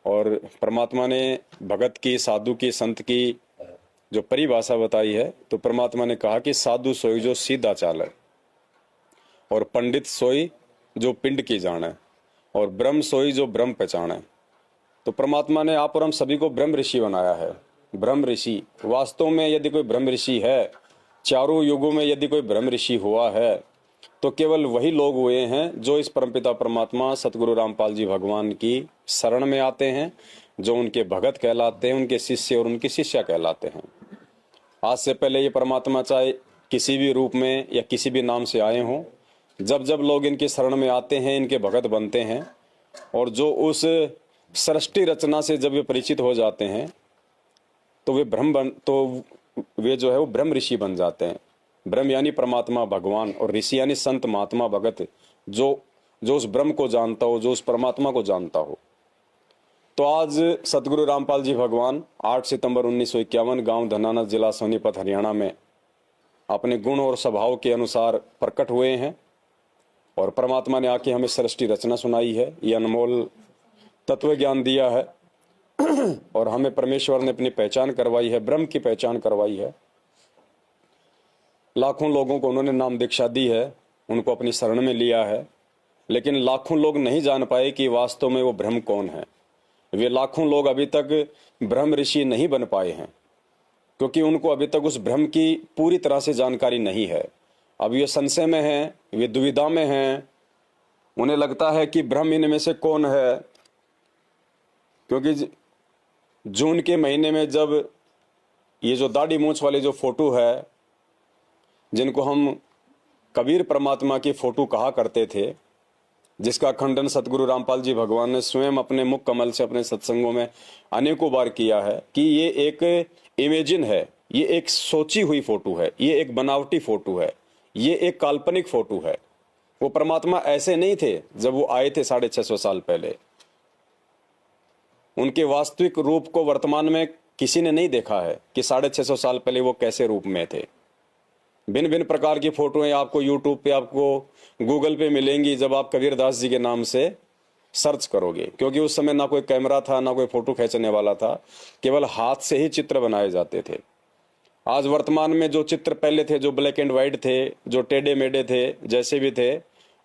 और परमात्मा ने भगत की, साधु की, संत की जो परिभाषा बताई है, तो परमात्मा ने कहा कि साधु सोई जो सीधा चाले, और पंडित सोई जो पिंड की जाने, और ब्रह्म सोई जो ब्रह्म पहचाने। तो परमात्मा ने आप और हम सभी को ब्रह्म ऋषि बनाया है। ब्रह्म ऋषि वास्तव में यदि कोई ब्रह्म ऋषि है, चारों युगों में यदि कोई ब्रह्म ऋषि हुआ है, तो केवल वही लोग हुए हैं जो इस परमपिता परमात्मा सतगुरु रामपाल जी भगवान की शरण में आते हैं, जो उनके भगत कहलाते हैं, उनके शिष्य और उनकी शिष्या कहलाते हैं। आज से पहले ये परमात्मा चाहे किसी भी रूप में या किसी भी नाम से आए हों, जब जब लोग इनकी शरण में आते हैं, इनके भगत बनते हैं, और जो उस सृष्टि रचना से जब वे परिचित हो जाते हैं, तो वे जो है वो ब्रह्म ऋषि बन जाते हैं। ब्रह्म यानी परमात्मा भगवान, और ऋषि यानी संत महात्मा भगत, जो उस ब्रह्म को जानता हो, जो उस परमात्मा को जानता हो। तो आज सतगुरु रामपाल जी भगवान 8 सितंबर 1951 गांव धनाना, जिला सोनीपत, हरियाणा में अपने गुण और स्वभाव के अनुसार प्रकट हुए हैं, और परमात्मा ने आके हमें सृष्टि रचना सुनाई है, ये अनमोल तत्व ज्ञान दिया है, और हमें परमेश्वर ने अपनी पहचान करवाई है, ब्रह्म की पहचान करवाई है। लाखों लोगों को उन्होंने नाम दीक्षा दी है, उनको अपनी शरण में लिया है, लेकिन लाखों लोग नहीं जान पाए कि वास्तव में वो ब्रह्म कौन है। वे लाखों लोग अभी तक ब्रह्म ऋषि नहीं बन पाए हैं, क्योंकि उनको अभी तक उस ब्रह्म की पूरी तरह से जानकारी नहीं है। अब ये संशय में हैं, वे दुविधा में हैं, उन्हें लगता है कि ब्रह्म इनमें से कौन है। क्योंकि जून के महीने में जब ये जो दाढ़ी मूंछ वाले जो फोटो है, जिनको हम कबीर परमात्मा की फोटो कहा करते थे, जिसका खंडन सतगुरु रामपाल जी भगवान ने स्वयं अपने मुख कमल से अपने सत्संगों में अनेकों बार किया है कि ये एक इमेजिन है, ये एक सोची हुई फोटो है, ये एक बनावटी फोटो है, ये एक काल्पनिक फोटो है। वो परमात्मा ऐसे नहीं थे जब वो आए थे 650 साल पहले। उनके वास्तविक रूप को वर्तमान में किसी ने नहीं देखा है कि 650 साल पहले वो कैसे रूप में थे। भिन्न भिन्न प्रकार की फोटोएं आपको यूट्यूब पे, आपको गूगल पे मिलेंगी जब आप कबीरदास जी के नाम से सर्च करोगे, क्योंकि उस समय ना कोई कैमरा था, ना कोई फोटो खींचने वाला था, केवल हाथ से ही चित्र बनाए जाते थे। आज वर्तमान में जो चित्र पहले थे, जो ब्लैक एंड व्हाइट थे, जो टेढ़े मेढ़े थे, जैसे भी थे,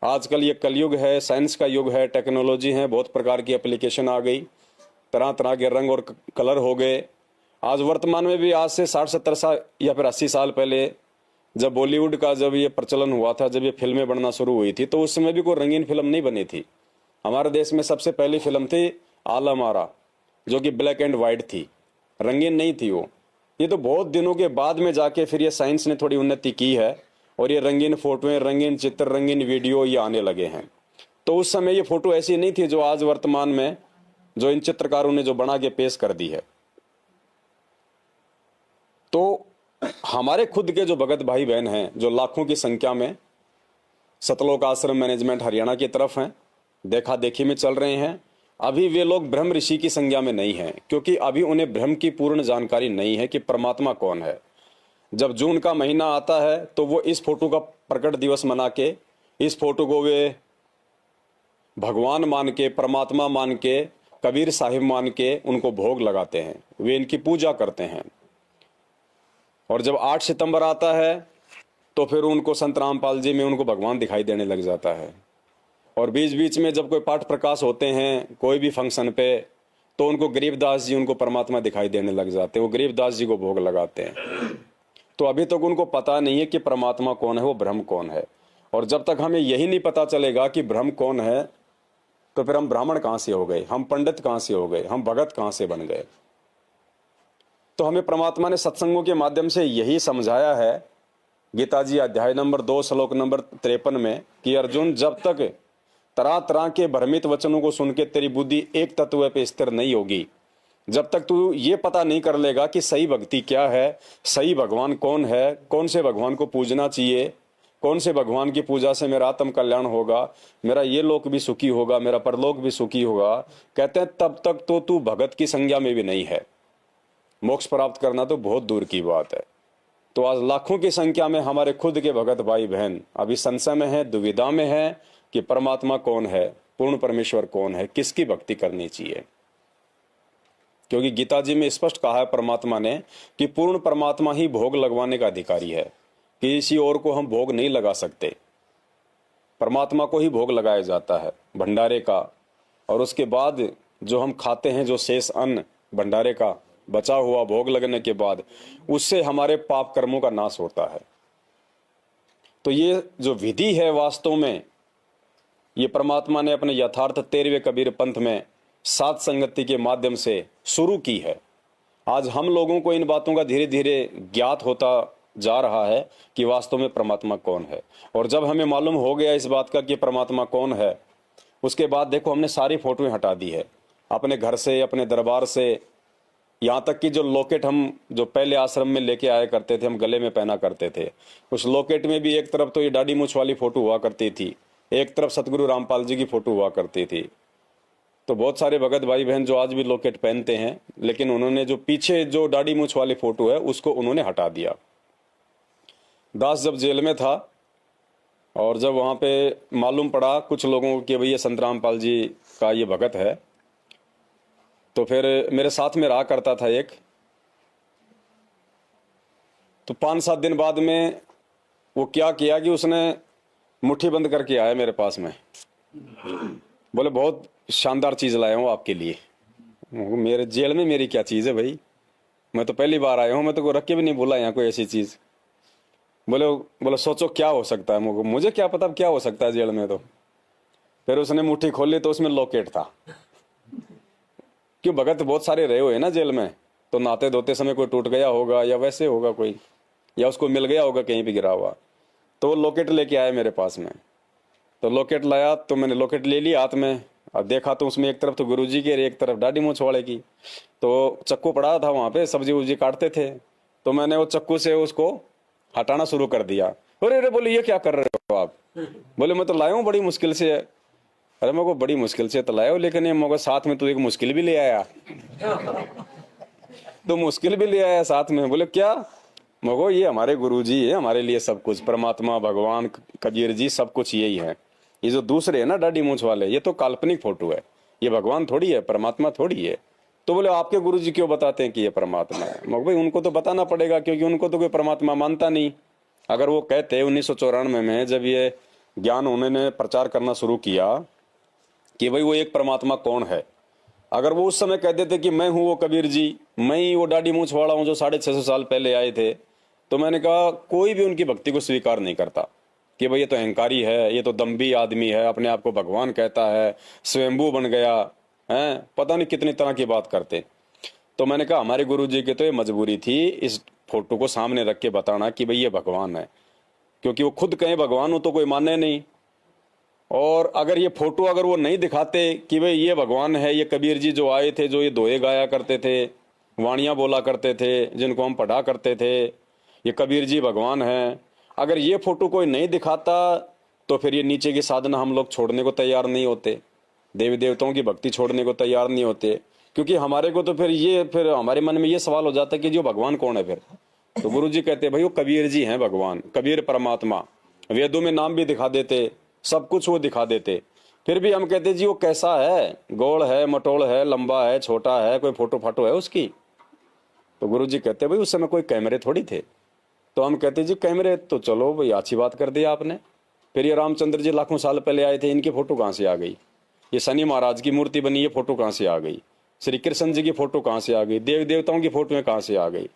आजकल ये कलयुग है, साइंस का युग है, टेक्नोलॉजी है, बहुत प्रकार की एप्लीकेशन आ गई, तरह तरह के रंग और कलर हो गए। आज वर्तमान में भी आज से 60-70 साल या फिर 80 साल पहले जब बॉलीवुड का जब ये प्रचलन हुआ था, जब ये फिल्में बनना शुरू हुई थी, तो उस समय भी कोई रंगीन फिल्म नहीं बनी थी। हमारे देश में सबसे पहली फिल्म थी आलम आरा, जो कि ब्लैक एंड व्हाइट थी, रंगीन नहीं थी वो। ये तो बहुत दिनों के बाद में जाके फिर ये साइंस ने थोड़ी उन्नति की है, और ये रंगीन फोटोएं, रंगीन चित्र, रंगीन वीडियो ये आने लगे हैं। तो उस समय ये फोटो ऐसी नहीं थी जो आज वर्तमान में जो इन चित्रकारों ने जो बना के पेश कर दी है। तो हमारे खुद के जो भगत भाई बहन हैं, जो लाखों की संख्या में सतलोक आश्रम मैनेजमेंट हरियाणा की तरफ हैं, देखा देखी में चल रहे हैं, अभी वे लोग ब्रह्म ऋषि की संज्ञा में नहीं हैं, क्योंकि अभी उन्हें ब्रह्म की पूर्ण जानकारी नहीं है कि परमात्मा कौन है। जब जून का महीना आता है तो वो इस फोटो का प्रकट दिवस मना के, इस फोटो को वे भगवान मान के, परमात्मा मान के, कबीर साहिब मान के उनको भोग लगाते हैं, वे इनकी पूजा करते हैं। और जब 8 सितंबर आता है तो फिर उनको संत रामपाल जी में उनको भगवान दिखाई देने लग जाता है। और बीच बीच में जब कोई पाठ प्रकाश होते हैं कोई भी फंक्शन पे, तो उनको गरीबदास जी, उनको परमात्मा दिखाई देने लग जाते हैं, वो गरीबदास जी को भोग लगाते हैं। तो अभी तक उनको पता नहीं है कि परमात्मा कौन है, वो ब्रह्म कौन है। और जब तक हमें यही नहीं पता चलेगा कि ब्रह्म कौन है, तो फिर हम ब्राह्मण कहाँ से हो गए, हम पंडित कहाँ से हो गए, हम भगत कहाँ से बन गए। तो हमें परमात्मा ने सत्संगों के माध्यम से यही समझाया है, गीता जी अध्याय नंबर 2 श्लोक नंबर 53 में, कि अर्जुन, जब तक तरह तरह के भ्रमित वचनों को सुन के तेरी बुद्धि एक तत्व पे स्थिर नहीं होगी, जब तक तू ये पता नहीं कर लेगा कि सही भक्ति क्या है, सही भगवान कौन है, कौन से भगवान को पूजना चाहिए, कौन से भगवान की पूजा से मेरा आत्म कल्याण होगा, मेरा ये लोक भी सुखी होगा, मेरा परलोक भी सुखी होगा, कहते हैं तब तक तो तू भगत की संज्ञा में भी नहीं है। मोक्ष प्राप्त करना तो बहुत दूर की बात है। तो आज लाखों की संख्या में हमारे खुद के भगत भाई बहन अभी संशय में है, दुविधा में है कि परमात्मा कौन है, पूर्ण परमेश्वर कौन है, किसकी भक्ति करनी चाहिए। क्योंकि गीता जी में स्पष्ट कहा है परमात्मा ने कि पूर्ण परमात्मा ही भोग लगवाने का अधिकारी है, किसी और को हम भोग नहीं लगा सकते। परमात्मा को ही भोग लगाया जाता है भंडारे का, और उसके बाद जो हम खाते हैं, जो शेष अन्न भंडारे का बचा हुआ भोग लगने के बाद, उससे हमारे पाप कर्मों का नाश होता है। तो ये जो विधि है वास्तव में ये परमात्मा ने अपने यथार्थ 13वें कबीर पंथ में सात संगति के माध्यम से शुरू की है। आज हम लोगों को इन बातों का धीरे धीरे ज्ञात होता जा रहा है कि वास्तव में परमात्मा कौन है। और जब हमें मालूम हो गया इस बात का कि परमात्मा कौन है, उसके बाद देखो हमने सारी फोटोएं हटा दी है अपने घर से, अपने दरबार से, यहाँ तक कि जो लॉकेट हम जो पहले आश्रम में लेके आया करते थे, हम गले में पहना करते थे, उस लॉकेट में भी एक तरफ तो ये दाढ़ी मूछ वाली फोटो हुआ करती थी, एक तरफ सतगुरु रामपाल जी की फोटो हुआ करती थी। तो बहुत सारे भगत भाई बहन जो आज भी लॉकेट पहनते हैं, लेकिन उन्होंने जो पीछे जो दाढ़ी मूछ वाली फोटो है उसको उन्होंने हटा दिया। दास जब जेल में था और जब वहाँ पे मालूम पड़ा कुछ लोगों को कि भाई ये संत रामपाल जी का ये भगत है, तो फिर मेरे साथ में रहा करता था एक, तो 5-7 दिन बाद में वो क्या किया कि उसने मुट्ठी बंद करके आया मेरे पास में, बोले बहुत शानदार चीज लाया हूँ आपके लिए। मेरे जेल में मेरी क्या चीज है भाई, मैं तो पहली बार आया हूँ, मैं तो को रख के भी नहीं बोला यहाँ कोई ऐसी चीज। बोले सोचो क्या हो सकता है, मुझे क्या पता क्या हो सकता है जेल में। तो फिर उसने मुट्ठी खोली तो उसमें लॉकेट था। क्यों, भगत बहुत सारे रहे हुए ना जेल में, तो नहाते धोते समय कोई टूट गया होगा या वैसे होगा कोई, या उसको मिल गया होगा कहीं पे गिरा हुआ, तो वो लॉकेट लेके आया मेरे पास में। तो लॉकेट लाया तो मैंने लॉकेट ले लिया हाथ में, अब देखा तो उसमें एक तरफ तो गुरुजी की, एक तरफ दाढ़ी मूछ वाले की। तो चक्कू पड़ा था वहां पे, सब्जी उब्जी काटते थे, तो मैंने वो चक्कू से उसको हटाना शुरू कर दिया। अरे बोले ये क्या कर रहे हो आप? बोले मैं तो लाया हूँ बड़ी मुश्किल से। अरे मैं को बड़ी मुश्किल से तो लाया हूँ, लेकिन ये मगर साथ में तो एक मुश्किल भी ले आया। तो मुश्किल भी ले आया साथ में। बोले क्या? मगो ये हमारे गुरुजी है, हमारे लिए सब कुछ, परमात्मा भगवान कबीर जी सब कुछ यही है। ये जो दूसरे है ना दाढ़ी मूछ वाले, ये तो काल्पनिक फोटो है, ये भगवान थोड़ी है, परमात्मा थोड़ी है। तो बोले आपके गुरुजी क्यों बताते हैं कि ये परमात्मा है? मगर भाई उनको तो बताना पड़ेगा, क्योंकि उनको तो कोई परमात्मा मानता नहीं। अगर वो कहते 1994 में जब ये ज्ञान उन्होंने प्रचार करना शुरू किया कि भाई वो एक परमात्मा कौन है, अगर वो उस समय कह देते कि मैं हूं वो कबीर जी, मैं ही वो दाढ़ी मूछ वाला हूं जो 650 साल पहले आए थे, तो मैंने कहा कोई भी उनकी भक्ति को स्वीकार नहीं करता कि भाई ये तो अहंकारी है, ये तो दम्भी आदमी है, अपने आप को भगवान कहता है, स्वयंभू बन गया है, पता नहीं कितनी तरह की बात करते। तो मैंने कहा हमारे गुरुजी की तो ये मजबूरी थी इस फोटो को सामने रख के बताना कि भाई ये भगवान है, क्योंकि वो खुद कहें भगवान हो तो कोई माने नहीं। और अगर ये फोटो अगर वो नहीं दिखाते कि भाई ये भगवान है, ये कबीर जी जो आए थे, जो ये दोहे गाया करते थे, वाणियां बोला करते थे, जिनको हम पढ़ा करते थे, ये कबीर जी भगवान है, अगर ये फोटो कोई नहीं दिखाता तो फिर ये नीचे की साधना हम लोग छोड़ने को तैयार नहीं होते, देवी देवताओं की भक्ति छोड़ने को तैयार नहीं होते। क्योंकि हमारे को तो फिर हमारे मन में ये सवाल हो जाता है कि जो भगवान कौन है फिर? तो गुरु जी कहते भाई वो कबीर जी हैं भगवान, कबीर परमात्मा। वेदों में नाम भी दिखा देते, सब कुछ वो दिखा देते, फिर भी हम कहते जी वो कैसा है, गोल है, मटोल है, लंबा है, छोटा है, कोई फोटो फाटो है उसकी? तो गुरु जी कहते भाई उस समय कोई कैमरे थोड़ी थे। तो हम कहते जी कैमरे तो चलो भाई अच्छी बात कर दी आपने, फिर ये रामचंद्र जी लाखों साल पहले आए थे, इनकी फोटो कहाँ से आ गई? ये शनि महाराज की मूर्ति बनी, ये फोटो कहाँ से आ गई? श्री कृष्ण जी की फोटो कहाँ से आ गई? देव देवताओं की फोटो कहाँ से आ गई?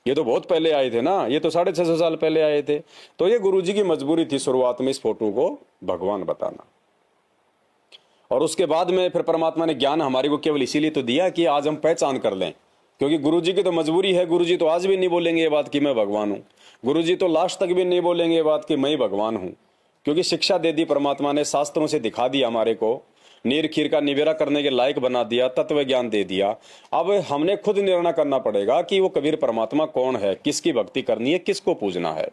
ये तो बहुत पहले आए थे ना, ये तो 650 साल पहले आए थे। तो ये गुरुजी की मजबूरी थी शुरुआत में इस फोटो को भगवान बताना। और उसके बाद में फिर परमात्मा ने ज्ञान हमारे को केवल इसीलिए तो दिया कि आज हम पहचान कर लें, क्योंकि गुरुजी की तो मजबूरी है। गुरुजी तो आज भी नहीं बोलेंगे ये बात कि मैं भगवान हूँ, गुरुजी तो लास्ट तक भी नहीं बोलेंगे ये बात कि मैं ही भगवान हूँ, क्योंकि शिक्षा दे दी परमात्मा ने, शास्त्रों से दिखा दिया हमारे को, नीर खीर का निवेरा करने के लायक बना दिया, तत्व ज्ञान दे दिया। अब हमने खुद निर्णय करना पड़ेगा कि वो कबीर परमात्मा कौन है, किसकी भक्ति करनी है, किसको पूजना है।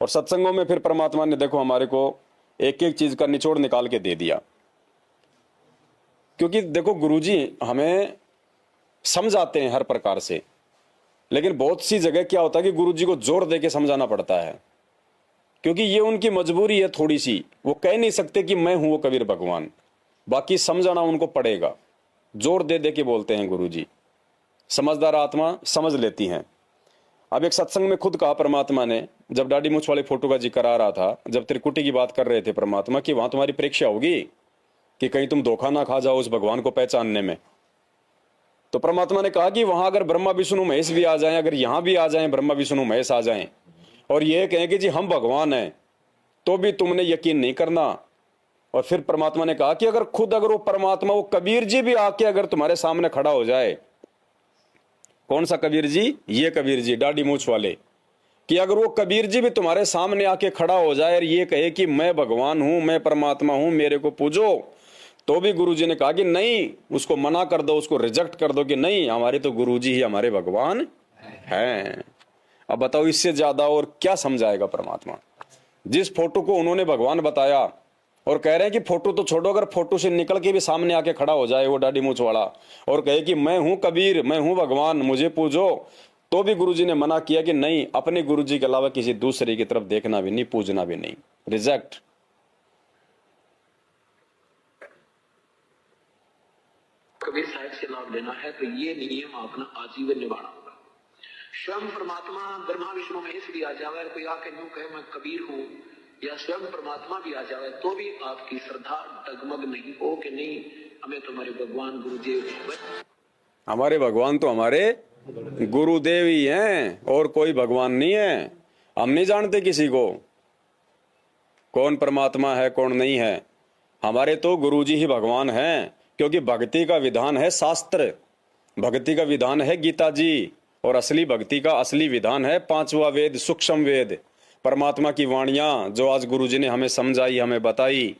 और सत्संगों में फिर परमात्मा ने देखो हमारे को एक एक चीज का निचोड़ निकाल के दे दिया। क्योंकि देखो गुरुजी हमें समझाते हैं हर प्रकार से, लेकिन बहुत सी जगह क्या होता है कि गुरुजी को जोर दे के समझाना पड़ता है, क्योंकि ये उनकी मजबूरी है थोड़ी सी। वो कह नहीं सकते कि मैं हूं वो कबीर भगवान, बाकी समझाना उनको पड़ेगा, जोर दे दे के बोलते हैं गुरुजी। समझदार आत्मा समझ लेती हैं। अब एक सत्संग में खुद कहा परमात्मा ने, जब दाढ़ी मूंछ वाली फोटो का जिक्र आ रहा था, जब त्रिकुटी की बात कर रहे थे परमात्मा कि वहां तुम्हारी परीक्षा होगी कि कहीं तुम धोखा ना खा जाओ उस भगवान को पहचानने में। तो परमात्मा ने कहा कि वहां अगर ब्रह्मा विष्णु महेश भी आ जाएं, अगर यहां भी आ जाएं ब्रह्मा विष्णु महेश आ जाएं और ये कहें कि जी हम भगवान हैं, तो भी तुमने यकीन नहीं करना। और फिर परमात्मा ने कहा कि अगर वो परमात्मा, वो कबीर जी भी आके अगर तुम्हारे सामने खड़ा हो जाए, कौन सा कबीर जी? ये कबीर जी दाढ़ी मूंछ वाले, कि अगर वो कबीर जी भी तुम्हारे सामने आके खड़ा हो जाए और ये कहे कि मैं भगवान हूं, मैं परमात्मा हूं, मेरे को पूजो, तो भी गुरुजी ने कहा कि नहीं, उसको मना कर दो, उसको रिजेक्ट कर दो कि नहीं, हमारे तो गुरुजी ही हमारे भगवान हैं। अब बताओ इससे ज्यादा और क्या समझाएगा परमात्मा? जिस फोटो को उन्होंने भगवान बताया और कह रहे हैं कि फोटो तो छोड़ो, अगर फोटो से निकल के भी सामने आके खड़ा हो जाए वो दाढ़ी मूंछ वाला और कहे कि मैं हूं कबीर, मैं हूं भगवान, मुझे पूजो, तो भी गुरुजी ने मना किया कि नहीं, अपने गुरुजी के अलावा किसी दूसरे की तरफ देखना भी नहीं, पूजना भी नहीं, रिजेक्ट। कबीर साहिब से लाभ लेना है तो ये नियम अपना आजीवन निभाना होगा। स्वयं परमात्मा ब्रह्मा विष्णु महेश भी आ जाए, कोई आके यूं कहे मैं कबीर हूं, या स्वयं परमात्मा भी आ जाए, तो भी आपकी श्रद्धा डगमग नहीं हो कि नहीं, हमें तुम्हारे भगवान गुरुदेव, हमारे भगवान तो हमारे गुरुदेव ही हैं और कोई भगवान नहीं है। हम नहीं जानते किसी को कौन परमात्मा है कौन नहीं है, हमारे तो गुरुजी ही भगवान हैं। क्योंकि भक्ति का विधान है शास्त्र, भक्ति का विधान है गीता जी, और असली भक्ति का असली विधान है पांचवा वेद, सूक्ष्म वेद, परमात्मा की वाणियां, जो आज गुरुजी ने हमें समझाई, हमें बताई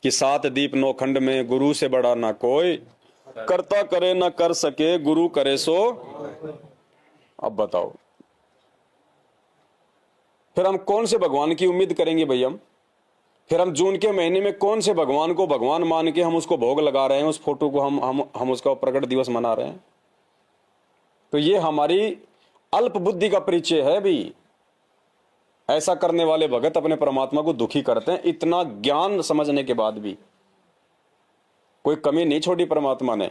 कि 7 दीप 9 खंड में गुरु से बड़ा ना कोई, करता करे ना कर सके, गुरु करे सो। अब बताओ फिर हम कौन से भगवान की उम्मीद करेंगे भाई? फिर हम जून के महीने में कौन से भगवान को भगवान मान के हम उसको भोग लगा रहे हैं, उस फोटो को हम उसका प्रकट दिवस मना रहे हैं? तो ये हमारी अल्प बुद्धि का परिचय है भी। ऐसा करने वाले भगत अपने परमात्मा को दुखी करते हैं। इतना ज्ञान समझने के बाद भी कोई कमी नहीं छोड़ी परमात्मा ने।